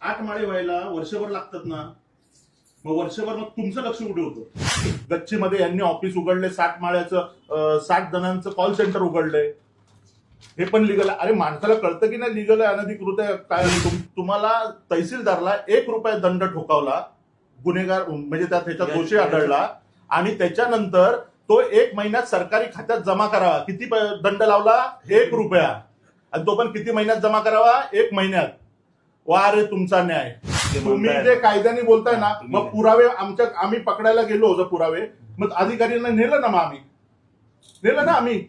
8 माळे व्हायला वर्षभर लागतात ना, मग वर्षभर मग तुमचं लक्ष कुठे होतं? गच्चीमध्ये यांनी ऑफिस उघडले, 60 माळ्याचं 60 जणांचं कॉल सेंटर उघडलंय, हे पण लिगल. अरे माणसाला कळतं की नाही लिगल आहे अनधिकृत आहे काय? तुम्हाला तहसीलदारला 1 रुपया दंड ठोकावला, गुन्हेगार म्हणजे त्याच्यात दोषी आढळला, आणि त्याच्यानंतर तो 1 महिन्यात सरकारी खात्यात जमा करावा. किती दंड लावला? 1 रुपया. आणि तो पण किती महिन्यात जमा करावा? 1 महिन्यात. वा रे तुमचा न्याय. तुम्ही जे कायद्याने बोलताय ना, मग पुरावे आम्ही पकडायला गेलो जर पुरावे, मग अधिकाऱ्यांना नेलं ना, मग आम्ही नेलं ना आम्ही.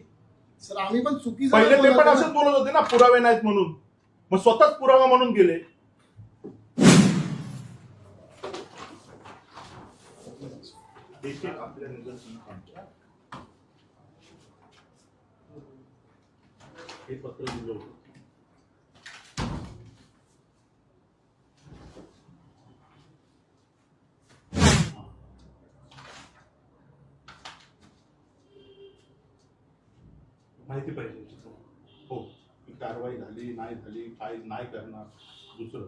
सर आम्ही पण चुकीचं पहिले ते पण असंच बोलत होते ना, पुरावे नाहीत म्हणून, मग स्वतःच पुरावा म्हणून गेले. हे पत्र दिलं होतं. माहिती पाहिजे हो, की कारवाई झाली नाही झाली, काय नाही करणार. दुसरं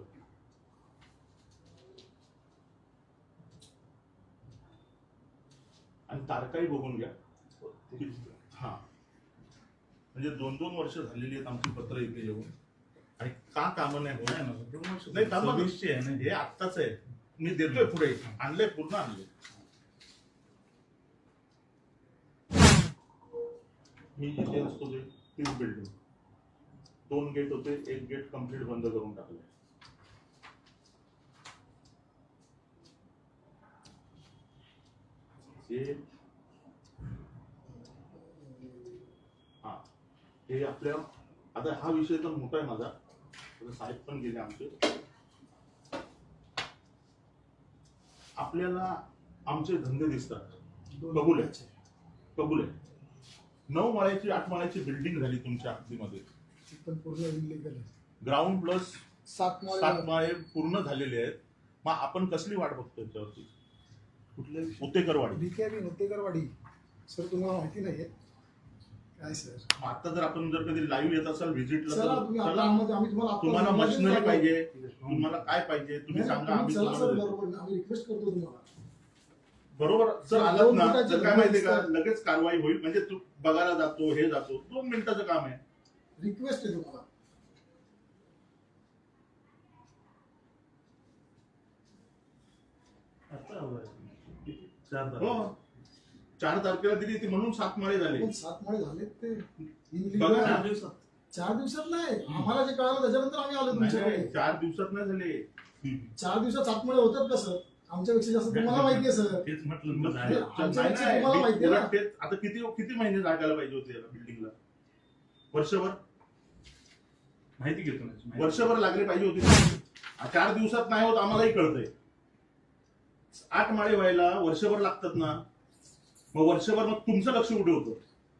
आणि तारखाही बघून घ्या. हा म्हणजे 2-2 वर्ष झालेली आहेत आमची पत्र इथे येऊन, आणि का कामं नाही होणार ना? 2 वर्ष नाही, कामं आहे ना, हे आत्ताच आहे. मी देतोय पुढे, आणलंय, पूर्ण आणले. मी जिथे असतो ते तीच बिल्डिंग, 2 गेट होते, 1 गेट कम्प्लीट बंद करून टाकले. हा हे आपल्या आता हा विषय तर मोठा आहे माझा, साहेब पण गेले आमचे. आपल्याला आमचे धंदे दिसतात, कबूल आहे, कबूल आहे. 9 माळ्याची 8 माळ्याची बिल्डिंग झाली तुमच्या हद्दीमध्ये, पण पूर्ण इल्लीगल आहे. ग्राउंड प्लस 7 माळे पूर्ण झालेले आहेत. मग आपण कसली वाट बघतो याच्यावरती? कुठले? उतेकरवाडी. बीकेबी उतेकरवाडी. सर तुम्हाला माहिती नाहीये काय सर? आता जर आपण जर कधी लाईव्ह येत असाल व्हिजिटला, चला आम्ही तुम्हाला मशिनरी पाहिजे, तुम्हाला काय पाहिजे तुम्ही सांगा, आम्ही चला सर, बरोबर आम्ही रिक्वेस्ट करतो तुम्हाला. बरोबर सर, आलात ना तर काय माहितीये का, लगेच कारवाई होईल. म्हणजे तू बघायला जातो, हे जातो, 2 मिनिटाचं काम आहे. रिक्वेस्ट आहे तुम्हाला. हो, 4 तारखेला दिली ती म्हणून 7 माळे झाले. पण 7 माळे झालेत ते बघा, 4 दिवसात नाही. आम्हाला जे कळालं त्याच्यानंतर आम्ही आलो तुमच्याकडे. 4 दिवसात नाही झाले. 4 दिवसात 7 माळे होतात का सर? आमच्यापेक्षा जास्त तुम्हाला माहिती आहे सर. तेच म्हटलं आमच्यापेक्षा तुम्हाला माहिती आहे ना. आता किती महिने लागायला पाहिजे होते बिल्डिंगला? वर्षभर? माहिती घेतो ना, वर्षभर लागले पाहिजे होते. 4 दिवसात नाही होत, आम्हालाही कळतंय. 8 माळे व्हायला वर्षभर लागतात ना, मग वर्षभर मग तुमचं लक्ष कुठे होतं?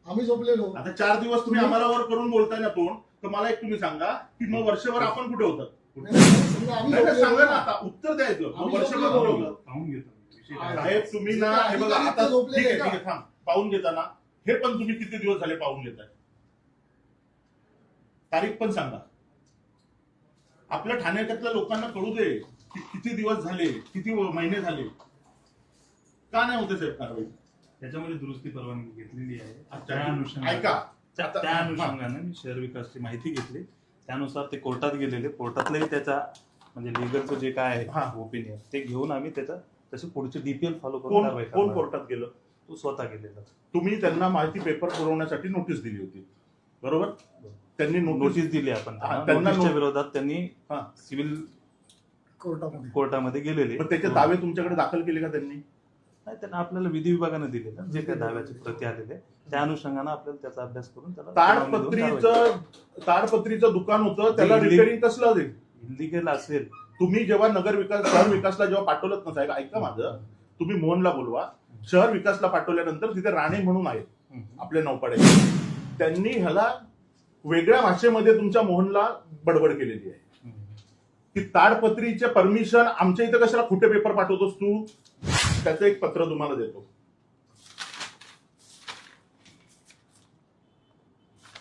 आम्ही झोपलेलो. आता 4 दिवस तुम्ही आम्हाला वर करून बोलताय ना तोंड, तर मला एक तुम्ही सांगा की मग वर्षभर आपण कुठे होतात? सांगा ना, आता उत्तर द्यायचं. मग वर्षभर कुठे होतं? पाहून घेतो. साहेब तुम्ही ना, हे बघा आता ठीक आहे थांब, पाहून घेताना हे पण तुम्ही किती दिवस झाले पाहून घेताय? तारीख पण सांगा. आपल्या ठाण्यातल्या लोकांना कळू दे की किती दिवस झाले, किती महिने झाले. का नाही होते साहेब कारवाई? त्याच्यामध्ये दुरुस्ती परवानगी घेतलेली आहे. ऐका, त्या अनुषंगाने मी शहर विकासची माहिती घेतली, त्यानुसार ते कोर्टात गेलेले. कोर्टातलंही त्याचा म्हणजे लिगलचं जे काय आहे ओपिनियन ते घेऊन आम्ही त्याचा तशी पुढची डीपीएल फॉलो करून कारवाई कोण कोर्टात गेलं? तो स्वतः गेलेला. तुम्ही त्यांना माहिती पेपर पुरवण्यासाठी नोटीस दिली होती, बरोबर? त्यांनी नोटीस दिली आपण त्यांना विरोधात. त्यांनी सिव्हिल कोर्टामध्ये गेलेले. त्याचे दावे तुमच्याकडे दाखल केले का त्यांनी? नाही, त्यांना आपल्याला विधी विभागाने दिलेलं जे काही दाव्याचे प्रती आलेले त्या अनुषंगाने आपल्याला त्याचा अभ्यास करून त्याला ताडपत्रीचं दुकान होतं, त्याला रिपेअरिंग कसलं असेल? इल्लिगल असेल. तुम्ही जेव्हा नगर विकास शहर विकासला जेव्हा पाठवलं ना साहेब, ऐका माझं, तुम्ही मोहनला बोलवा. शहर विकासला पाठवल्यानंतर तिथे राणे म्हणून आहेत आपले नौपाडे, त्यांनी ह्याला वेगळ्या भाषेमध्ये तुमच्या मोहनला बडबड केलेली आहे की ताडपत्रीचे परमिशन आमच्या इथे कशाला खोटे पेपर पाठवतोस तू? त्याचं एक पत्र तुम्हाला देतो.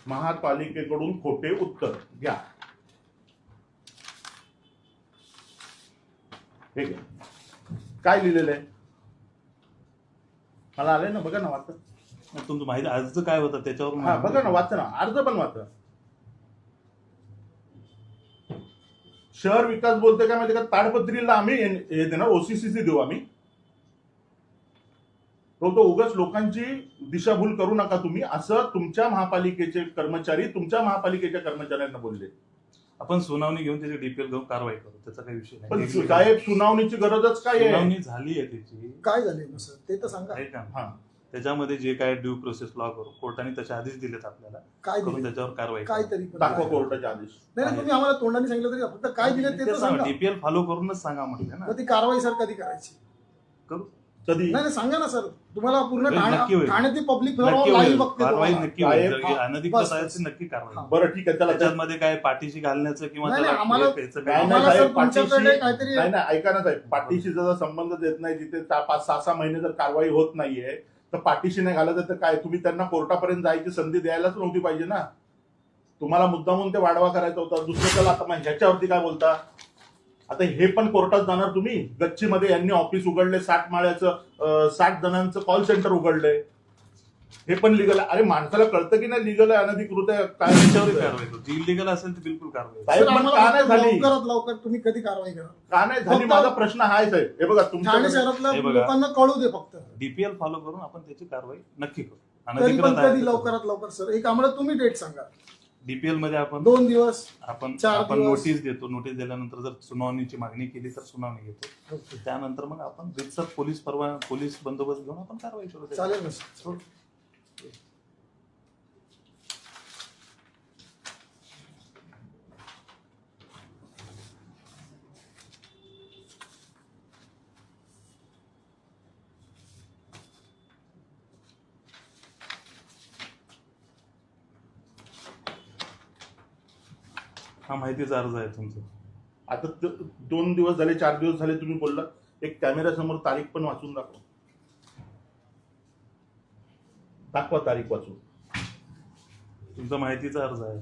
महापालिकेकडून खोटे उत्तर घ्या. हे घ्या. काय लिहिलेलं आहे मला आलंय ना, बघा ना, वाचा. तुमचं माहिती अर्ज काय होतं त्याच्यावर हा बघा ना, वाचा ना, अर्ज पण वाचा. शहर विकास बोलतोय काय माहिती का, ताडपत्रीला आम्ही हे देणार, ओसीसीसी देऊ आम्ही. तो उगाच लोकांची दिशाभूल करू नका तुम्ही, असं तुमच्या महापालिकेचे कर्मचारी तुमच्या महापालिकेच्या कर्मचाऱ्यांना बोलले. आपण सुनावणी घेऊन त्याची डीपीएल घेऊन कारवाई करू, त्याचा काही विषय पण नाही. साहेब, सुनावणीची गरजच काय आहे? सुनावणी झाली आहे त्याची, काय झाले ना सर ते तर सांगा. आहे का? हा, त्याच्यामध्ये जे काय ड्यू प्रोसेस लॉ करू, कोर्टाने तसे आदेश दिलेत आपल्याला, काय करून दिले त्याच्यावर कारवाई काय करू. तरी पण दाखवा काय? कोर्टाचे आदेश. नाही नाही, तुम्ही आम्हाला तोंडाने सांगितलं तरी फक्त काय दिले ते तर सांगा. डीपीएल फॉलो करूनच सांगा म्हटलं ना. मग ती कारवाई सर कधी करायची? करू, कधी? नाही नाही सांगा ना सर. तुम्हाला पूर्ण नक्की होईल. ठाण्यातील पब्लिक नक्की लाईव्ह होईल. बघते कारवाई तुम्हाला. नक्की होईल. साहेब, जर हा, अनधिकृत बस, आहे बस. तर नक्की कारवाई हा. बरं ठीक आहे, चला. त्याच्यामध्ये काय पाठीशी घालण्याचं किंवा नाही, त्याला नाही, आम्हाला- याचं नाही, काही- नाही, आम्हाला साहेब, सर तुमच्याकडे पाठीशी- काहीतरी- नाही नाही, ऐका ना साहेब, पाठीशी जर संबंध देत नाही, जिथे 5-6 महिने जर कारवाई होत नाहीये तर पाठीशी नाही घालत तर काय, तुम्ही त्यांना कोर्टापर्यंत जायची संधी द्यायलाच नव्हती पाहिजे ना. तुम्हाला मुद्दामून ते वाढवा करायचा होता. दुसरं चला, आता मग ह्याच्यावरती काय बोलता? आता हे पण कोर्टात जाणार तुम्ही. गच्चीमध्ये यांनी ऑफिस उघडले, 60 माळ्याचं, 60 जणांचं कॉल सेंटर उघडलंय. हे पण लिगल आहे. अरे माणसाला कळतं की नाही लिगल आहे अनधिकृत आहे काय? त्याच्यावर कारवाई करू. जी इलिगल असेल तर बिलकुल कारवाई. साहेब, सर, पण आम्हाला का नाही झाली? लवकरात लवकर तुम्ही कधी कारवाई करा. का नाही झाली? फक्त- माझा प्रश्न हा आहे साहेब. हे बघा ठाणे तुमच्या शहरातल्या हे बघा. लोकांना कळू दे फक्त. डीपीएल फॉलो करून आपण त्याची कारवाई नक्की करू. तरी पण अनधिकृत आहे कधी तर लवकरात लवकर सर. एक आम्हाला तुम्ही डेट सांगा. डीपीएल मध्ये आपण 2 दिवस आपण 4 आपण दिवस. नोटीस देतो. नोटीस दिल्यानंतर जर सुनावणीची मागणी केली तर सुनावणी घेतो. ओके. त्यानंतर मग आपण रितसर पोलीस बंदोबस्त घेऊन आपण कारवाई करू. चालेल ना सर. हो. हा माहितीचा अर्ज आहे तुमचा. आता 2 दिवस झाले, 4 दिवस झाले तुम्ही बोलला. एक कॅमेरा समोर तारीख पण वाचून दाखवा. दाखवा तारीख वाचून. तुमचा माहितीचा अर्ज आहे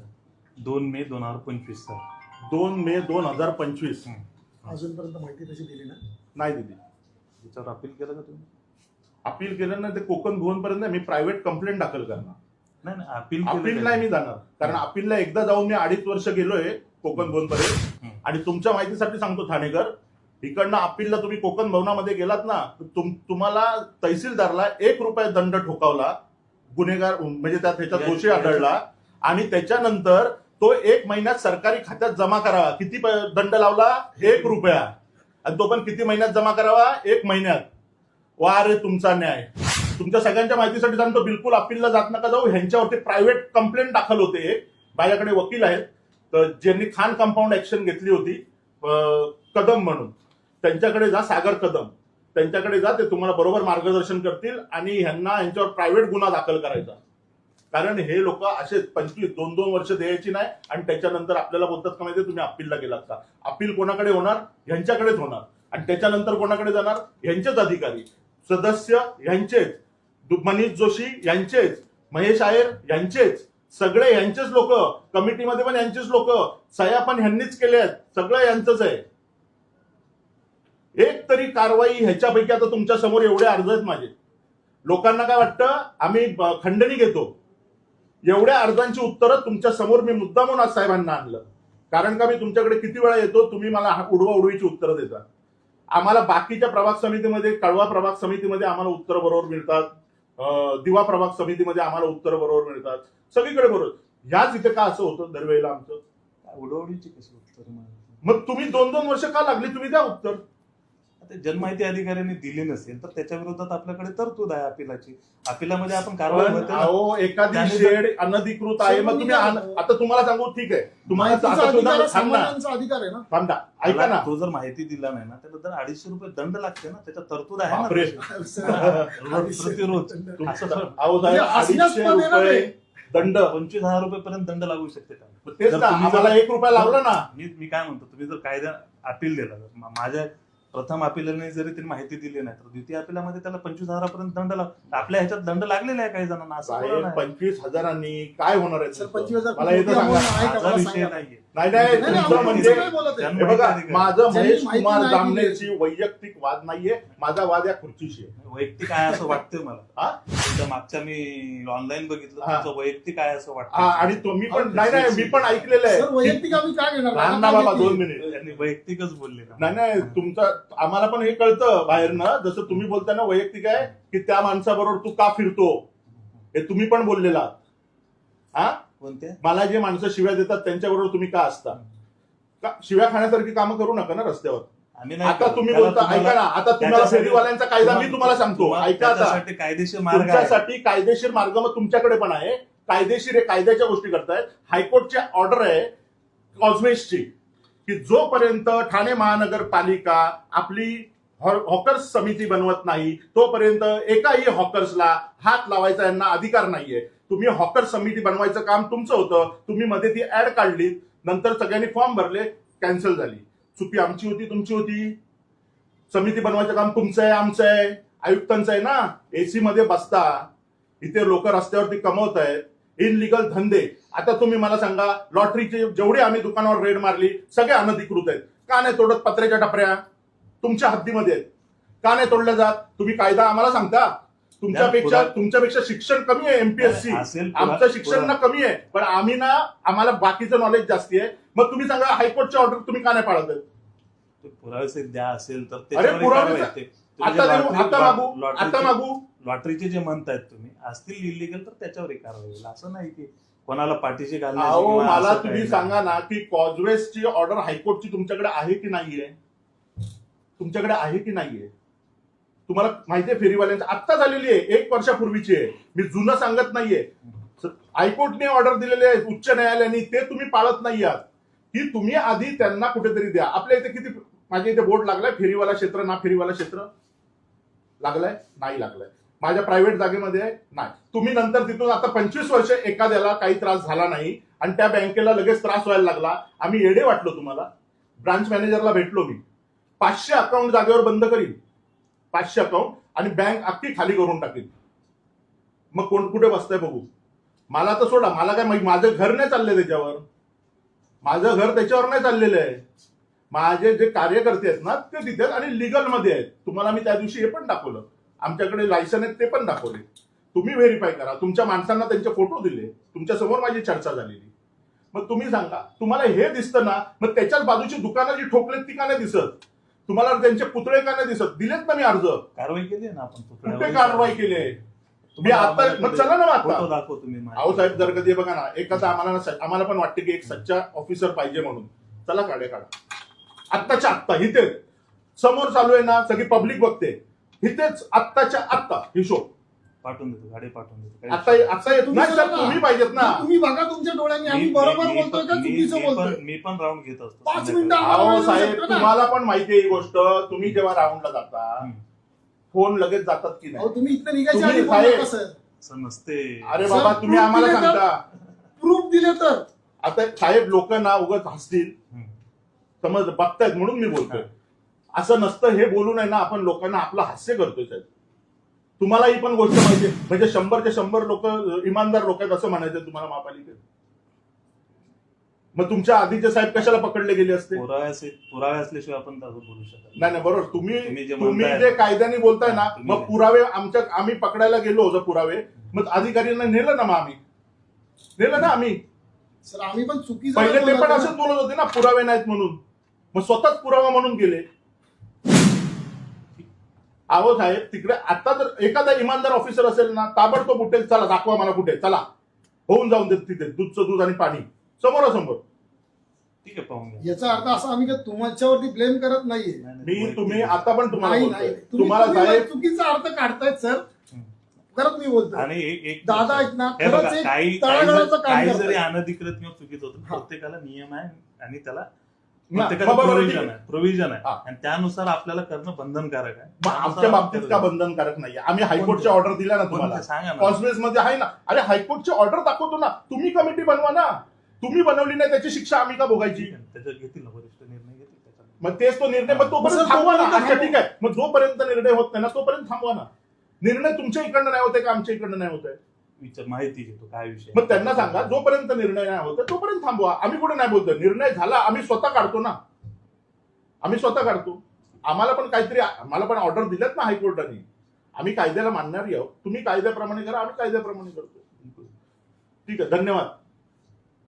2 मे 2025 चा. 2 मे 2025. अजूनपर्यंत माहिती तशी दिली ना. नाही दिली. त्याच्यावर अपील केलं का तुम्ही? अपील केलं ना, ते कोकण भवन पर्यंत मी प्रायव्हेट कंप्लेंट दाखल करणार. नाही नाही, अपील अपील केलं नाही का? मी जाणार, कारण अपीलला एकदा जाऊन मी 2.5 वर्ष गेलोय कोकण भवन पर्यंत. आणि तुमच्या माहितीसाठी सांगतो ठाणेकर, इकडनं अपीलला तुम्ही कोकण भवनामध्ये गेलात ना, तुम्हाला तहसीलदारला 1 रुपया दंड ठोकावला, गुन्हेगार म्हणजे त्याच्यात दोषी आढळला. आणि त्याच्यानंतर तो 1 महिन्यात सरकारी खात्यात जमा करावा. किती दंड लावला? 1 रुपया. आणि तो पण किती महिन्यात जमा करावा? 1 महिन्यात. वा रे तुमचा न्याय. तुमच्या सगळ्यांच्या माहितीसाठी सांगतो, बिलकुल अपीलला जात नका जाऊ. ह्यांच्यावरती प्रायव्हेट कंप्लेंट दाखल होते. माझ्याकडे वकील आहेत तर ज्यांनी खान कंपाऊंड ऍक्शन घेतली होती, कदम म्हणून. त्यांच्याकडे जा, सागर कदम, त्यांच्याकडे जा. ते तुम्हाला बरोबर मार्गदर्शन करतील आणि यांच्यावर प्रायव्हेट गुन्हा दाखल करायचा. कारण हे लोक असे 25-2 वर्ष द्यायची नाही आणि त्याच्यानंतर आपल्याला बोलतात का माहिती, तुम्ही अपीलला गेलात का? अपील कोणाकडे होणार? ह्यांच्याकडेच होणार. आणि त्याच्यानंतर कोणाकडे जाणार? ह्यांचेच अधिकारी, सदस्य यांचेच, मनीष जोशी यांचेच, महेश आयर यांचेच, सगळे यांचेच लोक. कमिटीमध्ये पण यांचेच लोक. सह्या पण ह्यांनीच केल्या आहेत. सगळं यांचंच आहे. एक तरी कारवाई ह्याच्यापैकी. आता तुमच्या समोर एवढे अर्ज आहेत माझे. लोकांना काय वाटतं आम्ही खंडणी घेतो. एवढ्या अर्जांची उत्तरं तुमच्या समोर मी मुद्दामून आज साहेबांना आणलं. कारण का मी तुमच्याकडे किती वेळा येतो, तुम्ही मला उडवाउडवीची उत्तरं देता. आम्हाला बाकीच्या प्रभाग समितीमध्ये, कळवा प्रभाग समितीमध्ये आम्हाला उत्तरं बरोबर मिळतात. दिवा प्रभाग समितीमध्ये आम्हाला उत्तरं बरोबर मिळतात. सगळीकडे बरोबर. ह्याच इथे का असं होतं दरवेळेला आमचं? उडवडीची कशी उत्तर? मग तुम्ही 2-2 वर्ष का लागली? तुम्ही द्या उत्तर. आता जनमाहिती अधिकाऱ्यांनी दिली नसेल तर त्याच्या विरोधात आपल्याकडे तरतूद आहे अपीलाची. अपीलामध्ये आपण कारवाई पण होते ना. अहो, एखादी त्याने शेड अनधिकृत आहे, मग तुम्ही आता तुम्हाला सांगू, ठीक आहे, तुम्हाला माहितीचा आता अधिकार सुद्धा आहे, थांब ना, संवादांचा अधिकार आहे ना. थांब ना, ऐका ना. तो जर माहिती दिला नाही ना त्याबद्दल 250 रुपये दंड लागते ना. त्याच्या तरतूद आहे ना बापरे. तशी. प्रतिरोध असं अहो साहेब, म्हणजे 250 रुपये दंड. 25,000 रुपयेपर्यंत दंड लागू शकते का? तेच जर ना, तुम्ही आम्हाला जर- 1 रुपया लावला ना. मी काय म्हणतो, तुम्ही जर कायदा अपील दिला, माझ्या प्रथम अपिलाने जरी त्यांनी माहिती दिली नाही तर द्वितीय अपिलामध्ये त्याला 25,000पर्यंत दंड आपल्या ह्याच्यात दंड लागलेला आहे काही जणांना, असं साहेब थोडं नाही. 25,000 काय होणार आहे सर तुमचं? 25,000 मला हे तर सांगा. आहे का? माझा मला विषय सांगा. नाहीये. नाही नाही, तुमचं आम्ही म्हणजे तिचं नाही बोलत आहे. त्यांना हे बघा, माहिती आहे का? माझं ज्यांनी महेश माहिती कुमार नाही जामनेची वैयक्तिक वाद नाहीये, माझा वाद या खुर्चीशी आहे. वैयक्तिक आहे असं वाटतंय मला. हा? तुमच्या मागच्या मी ऑनलाईन बघितलं, हा. तुमचं वैयक्तिक आहे असं हा, वाटतं. आणि तुम्ही पण नाही मी पण ऐकलेलं आहे. सर वैयक्तिक आम्ही काय घेणार? लहान ना बाबा 2 मिनिट. त्यांनी वैयक्तिकच बोलले ना. नाही तुमचं आम्हाला पण हे कळतं बाहेरनं, जसं तुम्ही बोलताना वैयक्तिक आहे की त्या माणसाबरोबर तू का फिरतो, हे तुम्ही पण बोललेला. हा, कोणत्या? मला जे माणसं शिव्या देतात त्यांच्याबरोबर तुम्ही का असता? का शिव्या खाण्यासारखी कामं करू नका ना रस्त्यावर. आम्ही नाही आता करत. तुम्ही त्याला बोलता, ऐका ना, आता तुम्हाला त्याच्यासाठी- फेरीवाल्यांचा कायदा मी तुम्हाला सांगतो, ऐका आता. त्याच्यासाठी कायदेशीर मार्ग आहे. तुमच्यासाठी कायदेशीर मार्ग मग तुमच्याकडे पण आहे. कायदेशीर आहे, कायद्याच्या गोष्टी करतायत. हायकोर्टची ऑर्डर आहे कॉस्मेसची की जोपर्यंत ठाणे महानगरपालिका आपली हॉकर्स समिती बनवत नाही तोपर्यंत एकाही हॉकर्सला हात लावायचा यांना अधिकार नाहीये. तुम्ही हॉकर समिती बनवायचं काम तुमचं होतं, तुम्ही मध्ये ती ऍड काढली, नंतर सगळ्यांनी फॉर्म भरले, कॅन्सल झाली. चुकी आमची होती, तुमची होती. समिती बनवायचं काम तुमचं आहे, आमचं आहे, आयुक्तांचं आहे ना. एसी मध्ये बसता, इथे लोक रस्त्यावरती कमवत आहेत, इनलिगल धंदे. आता तुम्ही मला सांगा, लॉटरीचे जेवढे आम्ही दुकानावर रेड मारली सगळे अनधिकृत आहेत. का नाही तोडत? पत्र्याच्या टपऱ्या तुमच्या हद्दीमध्ये आहेत, का नाही तोडल्या जात? तुम्ही कायदा आम्हाला सांगता. तुमच्यापेक्षा शिक्षण कमी आहे एमपीएससी, आमचं शिक्षण ना कमी आहे, पण आम्हाला बाकीचं नॉलेज जास्ती आहे. मग तुम्ही सांगा हायकोर्टची ऑर्डर तुम्ही का नाही पाळत आहेत? पुरावे द्या असेल तर अरे त्याच्यावर पुरावे कारवाई होते. तुम्ही आता जे देऊ, आता मागू, लॉटरीचे- आता मागू. लॉटरीचे जे म्हणतायत तुम्ही असतील इलिगल तर त्याच्यावर कारवाई होईल. असं नाही की कोणाला पाठीशी घालण्याची अहो किंवा मला असं तुम्ही काही सांगा ना की कॉजवेसची ऑर्डर हायकोर्टची तुमच्याकडे आहे की नाहीये? तुमच्याकडे आहे की नाहीये? तुम्हाला माहितीये फेरीवाल्यांची आत्ता झालेली आहे, 1 वर्षापूर्वीची आहे. मी जुनं सांगत नाहीये. हायकोर्टने ऑर्डर दिलेले आहे उच्च न्यायालयाने, ते तुम्ही पाळत नाही आहात. की तुम्ही आधी त्यांना कुठेतरी द्या. आपल्या इथे किती, माझ्या इथे बोर्ड लागलाय फेरीवाला क्षेत्र ना फेरीवाला क्षेत्र लागलाय? नाही लागलाय. माझ्या प्रायव्हेट जागेमध्ये आहे? नाही. तुम्ही नंतर तिथून आता 25 वर्ष एखाद्याला काही त्रास झाला नाही आणि त्या बँकेला लगेच त्रास व्हायला लागला, आम्ही येडे वाटलो तुम्हाला. ब्रांच मॅनेजरला भेटलो मी, 500 अकाउंट जागेवर बंद करीन, 500 अकाउंट, आणि बँक अख्खी खाली करून टाकेल. मग कोण कुठे बसताय बघू. मला तर सोडा, मला काय माझं घर नाही चाललंय त्याच्यावर, माझं घर त्याच्यावर नाही चाललेलं आहे. माझे जे कार्यकर्ते आहेत ना ते तिथे आणि लिगल मध्ये आहेत. तुम्हाला मी त्या दिवशी हे पण दाखवलं, आमच्याकडे लायसन आहेत ते पण दाखवले. तुम्ही व्हेरीफाय करा. तुमच्या माणसांना त्यांचे फोटो दिले, तुमच्या समोर माझी चर्चा झालेली. मग तुम्ही सांगा, तुम्हाला हे दिसतं ना, मग त्याच्याच बाजूची दुकानं जी ठोकलेत ती का नाही दिसत? तुम्हाला त्यांचे पुतळे का नाही दिसत? दिलेत ना मी अर्ज. कारवाई केली ना आपण. कुठे कारवाई केली आहे? मी आता मग चला ना आता. फोटो दाखव तुम्ही. अहो साहेब, जर कधी बघा ना, एखादा आम्हाला पण वाटतं की एक सच्चा ऑफिसर पाहिजे म्हणून. चला काढा. आत्ताच्या आत्ता इथेच समोर चालू आहे ना, सगळी पब्लिक बघते, इथेच आत्ताच्या आत्ता हिशोब पाठवून देतो, गाडी पाठवून देतो. आता येत नाही सर, तुम्ही पाहिजेत ना. तुम्ही बघा तुमच्या डोळ्यांनी आम्ही बरोबर बोलतोय का चुकीचं बोलतोय? मी पण राऊंड घेत असतो 5 मिनिटं अहो साहेब, तुम्हाला पण माहिती आहे ही गोष्ट. तुम्ही जेव्हा राऊंडला जाता, फोन लगेच जातात की अहो नाही? तुम्ही इथं निघायच्या तुम्ही आधी बोलला साहेब- का सर? असं नसते. अरे बाबा, तुम्ही आम्हाला सांगता. प्रूफ दिले तर आता साहेब लोक ना उगाच हसतील, समज बघतायत म्हणून मी बोलतोय. असं नसतं, हे बोलू नये ना आपण लोकांना आपलं हास्य करतोय साहेब. तुम्हाला ही पण गोष्ट माहिती आहे, म्हणजे 100चे 100 लोक इमानदार लोक आहेत असं म्हणायचं तुम्हाला महापालिकेत. मग तुमच्या आधीचे साहेब कशाला पकडले गेले असते? पुरावे असल्याशिवाय आपण तसं बोलू शकत नाही बरोबर. तुम्ही जे तुम्ही म्हणताय- जे कायद्याने बोलताय ना, तुम्ही- मग पुरावे आम्ही पकडायला गेलो होतो पुरावे, मग अधिकाऱ्यांना नेलं ना, मग आम्ही नेलं ना आम्ही. सर आम्ही पण चुकीचं पहिले ते पण बोलतो. असंच बोलत होते ना पुरावे नाहीत म्हणून, मग स्वतःच पुरावा म्हणून गेले. अहो साहेब, तिकडे आता जर एखादा इमानदार ऑफिसर असेल ना, ताबडतोब उठेल, चला दाखवा मला कुठे, चला होऊन जाऊन देत तिथे दूधचं दूध आणि पाणी समोरासमोर. ठीक आहे, पाहून घ्या. याचा अर्थ असा आम्ही काय तुमच्यावरती ब्लेम करत नाहीये. तुम्ही आता पण तुम्हाला नाही बोलतोय. नाही तुम्हाला तुम्ही साहेब चुकीचा अर्थ काढतायत सर. परत मी बोलतो आणि एक दादा आहेत ना, हे बघा, खरंच एक काही तळागाळाचं काम काही करतायत. जरी अनधिकृत किंवा चुकीचं होतं, हा. प्रत्येकाला नियम आहे आणि त्याला मग प्रत्येकाला बरोबर आहे. प्रोव्हिजन आहे हा. आणि त्यानुसार आपल्याला करणं बंधनकारक आहे. मग आमच्या बाबतीत का बंधनकारक नाहीये? आम्ही हायकोर्टच्या ऑर्डर दिल्या ना तुम्हाला, कोणते सांगा ना. कॉन्फरन्स मध्ये आहे ना. अरे हायकोर्टची ऑर्डर दाखवतो ना, तुम्ही कमिटी बनवा ना. तुम्ही बनवली नाही त्याची शिक्षा आम्ही का भोगायची? त्याच्यात घेतील ना, वरिष्ठ निर्णय घेतील त्याच्यात. मग तेच तो निर्णय, मग तोपर्यंत सर, थांबवा ना. तोपर्यंत अच्छा ठीक आहे, मग जोपर्यंत निर्णय होत नाही ना तोपर्यंत थांबवा ना. निर्णय तुमच्या इकडनं नाही होते का आमच्या इकडनं नाही होत आहे? माहिती घेतो काय विषय. मग त्यांना सांगा जोपर्यंत निर्णय नाही होत तोपर्यंत थांबवा. आम्ही कुठे नाही बोलतोय, निर्णय झाला आम्ही स्वतः काढतो ना, आम्ही स्वतः काढतो. आम्हाला पण ऑर्डर दिल्यात ना हायकोर्टाने. आम्ही कायद्याला मानणारी आहोत. तुम्ही कायद्याप्रमाणे करा, आम्ही कायद्याप्रमाणे करतो. ठीक आहे, धन्यवाद.